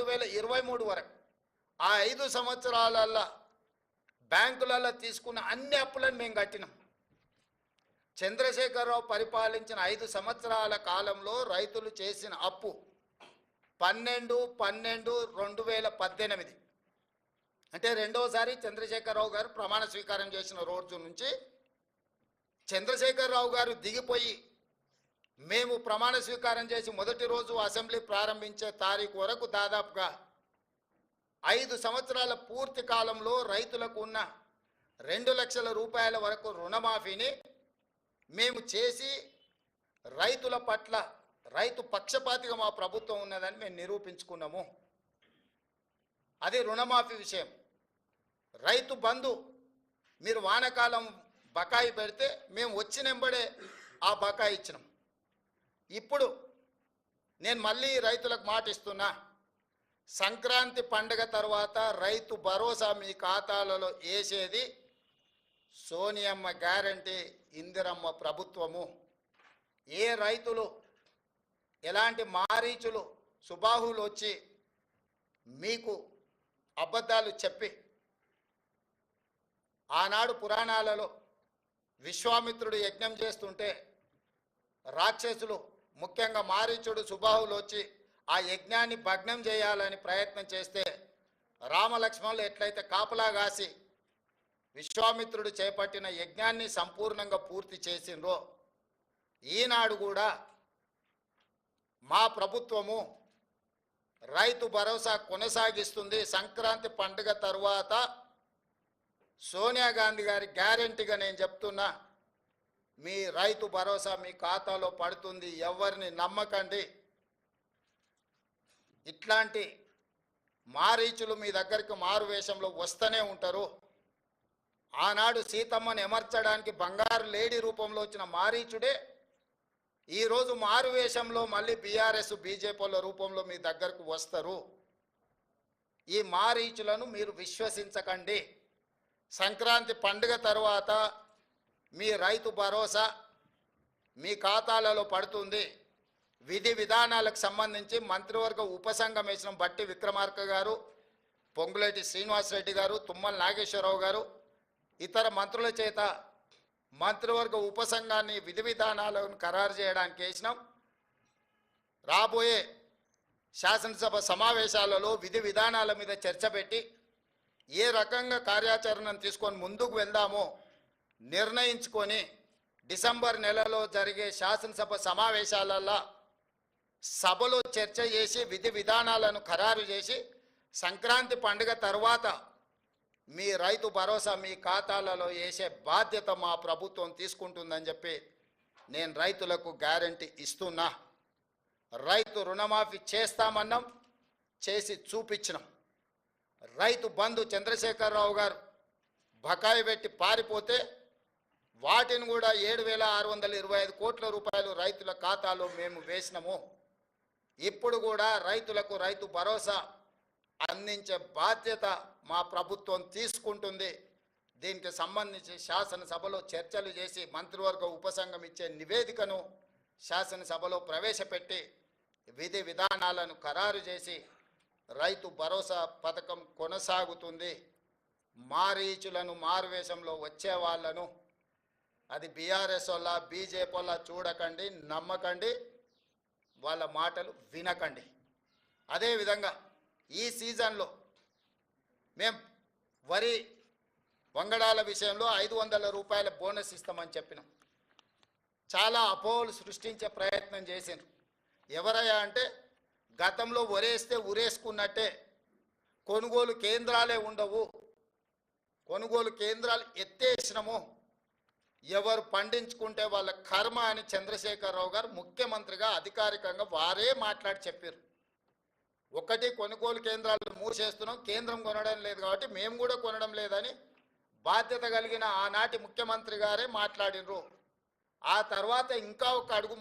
2023 వరకు ఆ 5 సంవత్సరాలలో బ్యాంకులలో తీసుకున్న అన్ని అప్పులను మేము కట్టినాం. చంద్రశేఖరరావు పరిపాలించిన 5 సంవత్సరాల కాలంలో రైతులు చేసిన అప్పు 12/12/2018 అంటే రెండోసారి చంద్రశేఖరరావు గారు ప్రమాణ స్వీకారం చేసిన రోజు నుంచి చంద్రశేఖరరావు గారు దిగిపోయి మేము ప్రమాణ స్వీకారం చేసి మొదటి రోజు అసెంబ్లీ ప్రారంభించే తారీఖు వరకు దాదాపుగా 5 సంవత్సరాల పూర్తి కాలంలో రైతులకు ఉన్న 2 లక్షల రూపాయల వరకు రుణమాఫీని మేము చేసి రైతుల పట్ల రైతు పక్షపాతిగా మా ప్రభుత్వం ఉన్నదని మేము నిరూపించుకున్నాము. అది రుణమాఫీ విషయం. రైతు బంధు మీరు వానాకాలం బకాయి పెడితే మేము వచ్చినెంబడే ఆ బకాయి ఇచ్చినాం. ఇప్పుడు నేను మళ్ళీ రైతులకు మాట ఇస్తున్నా, సంక్రాంతి పండుగ తర్వాత రైతు భరోసా మీ ఖాతాలలో వేసేది సోనియమ్మ గ్యారంటీ, ఇందిరమ్మ ప్రభుత్వము. ఏ రైతులు ఎలాంటి మారీచులు సుబాహులు వచ్చి మీకు అబద్ధాలు చెప్పి ఆనాడు పురాణాలలో విశ్వామిత్రుడు యజ్ఞం చేస్తుంటే రాక్షసులు ముఖ్యంగా మారీచుడు సుబాహులు వచ్చి ఆ యజ్ఞాన్ని భగ్నం చేయాలని ప్రయత్నం చేస్తే రామలక్ష్మణులు ఎట్లయితే కాపలా కాసి విశ్వామిత్రుడు చేపట్టిన యజ్ఞాన్ని సంపూర్ణంగా పూర్తి చేసిండ్రో ఈనాడు కూడా మా ప్రభుత్వము రైతు భరోసా కొనసాగిస్తుంది. సంక్రాంతి పండుగ తరువాత సోనియా గాంధీ గారి గ్యారెంటీగా నేను చెప్తున్నా, మీ రైతు భరోసా మీ ఖాతాలో పడుతుంది. ఎవరిని నమ్మకండి. ఇట్లాంటి మారీచులు మీ దగ్గరికి మారు వేషంలో వస్తూనే ఉంటారు. ఆనాడు సీతమ్మను ఎమర్చడానికి బంగారు లేడీ రూపంలో వచ్చిన మారీచుడే ఈరోజు మారు వేషంలో మళ్ళీ బీఆర్ఎస్ బీజేపీల రూపంలో మీ దగ్గరకు వస్తారు. ఈ మారీచులను మీరు విశ్వసించకండి. సంక్రాంతి పండుగ తర్వాత మీ రైతు భరోసా మీ ఖాతాలలో పడుతుంది. విధి విధానాలకు సంబంధించి మంత్రివర్గ ఉపసంఘం వేసిన బట్టి విక్రమార్క గారు, పొంగులేటి శ్రీనివాసరెడ్డి గారు, తుమ్మల నాగేశ్వరరావు గారు, ఇతర మంత్రుల చేత మంత్రివర్గ ఉపసంఘాన్ని విధి విధానాలను ఖరారు చేయడానికి వేసినాం. రాబోయే శాసనసభ సమావేశాలలో విధి విధానాల మీద చర్చ పెట్టి ఏ రకంగా కార్యాచరణను తీసుకొని ముందుకు వెళ్దామో నిర్ణయించుకొని డిసెంబర్ నెలలో జరిగే శాసనసభ సమావేశాలలో సభలో చర్చ చేసి విధి విధానాలను ఖరారు చేసి సంక్రాంతి పండుగ తర్వాత మీ రైతు భరోసా మీ ఖాతాలలో వేసే బాధ్యత మా ప్రభుత్వం తీసుకుంటుందని చెప్పి నేను రైతులకు గ్యారంటీ ఇస్తున్నా. రైతు రుణమాఫీ చేస్తామన్నాం, చేసి చూపించినాం. రైతు బంధు చంద్రశేఖరరావు గారు బకాయి పెట్టి పారిపోతే వాటిని కూడా 7,625 కోట్ల రూపాయలు రైతుల ఖాతాలో మేము వేసినాము. ఇప్పుడు కూడా రైతులకు రైతు భరోసా అందించే బాధ్యత మా ప్రభుత్వం తీసుకుంటుంది. దీనికి సంబంధించి శాసనసభలో చర్చలు చేసి మంత్రివర్గ ఉపసంఘం ఇచ్చే నివేదికను శాసనసభలో ప్రవేశపెట్టి విధి విధానాలను ఖరారు చేసి రైతు భరోసా పథకం కొనసాగుతుంది. మారీచులను మారువేషంలో వచ్చే వాళ్ళను అది బీఆర్ఎస్ వల్ల బీజేపీ వల్ల చూడకండి, నమ్మకండి, వాళ్ళ మాటలు వినకండి. అదేవిధంగా ఈ సీజన్లో మేము వరి వంగడాల విషయంలో 500 రూపాయల బోనస్ ఇస్తామని చెప్పినాం. చాలా అపోహలు సృష్టించే ప్రయత్నం చేసిండ్రు. ఎవరయ్యా అంటే గతంలో వరేస్తే ఉరేసుకున్నట్టే కొనుగోలు కేంద్రాలే ఉండవు, కొనుగోలు కేంద్రాలు ఎత్తేసినాము, ఎవరు పండించుకుంటే వాళ్ళ కర్మ అని చంద్రశేఖరరావు గారు ముఖ్యమంత్రిగా అధికారికంగా వారే మాట్లాడి చెప్పారు. ఒకటి కొనుగోలు కేంద్రాలు మూసేస్తున్నాం, కేంద్రం కొనడం లేదు కాబట్టి మేము కూడా కొనడం లేదని బాధ్యత కలిగిన ఆనాటి ముఖ్యమంత్రి గారే మాట్లాడినరు. ఆ తర్వాత ఇంకా ఒక అడుగు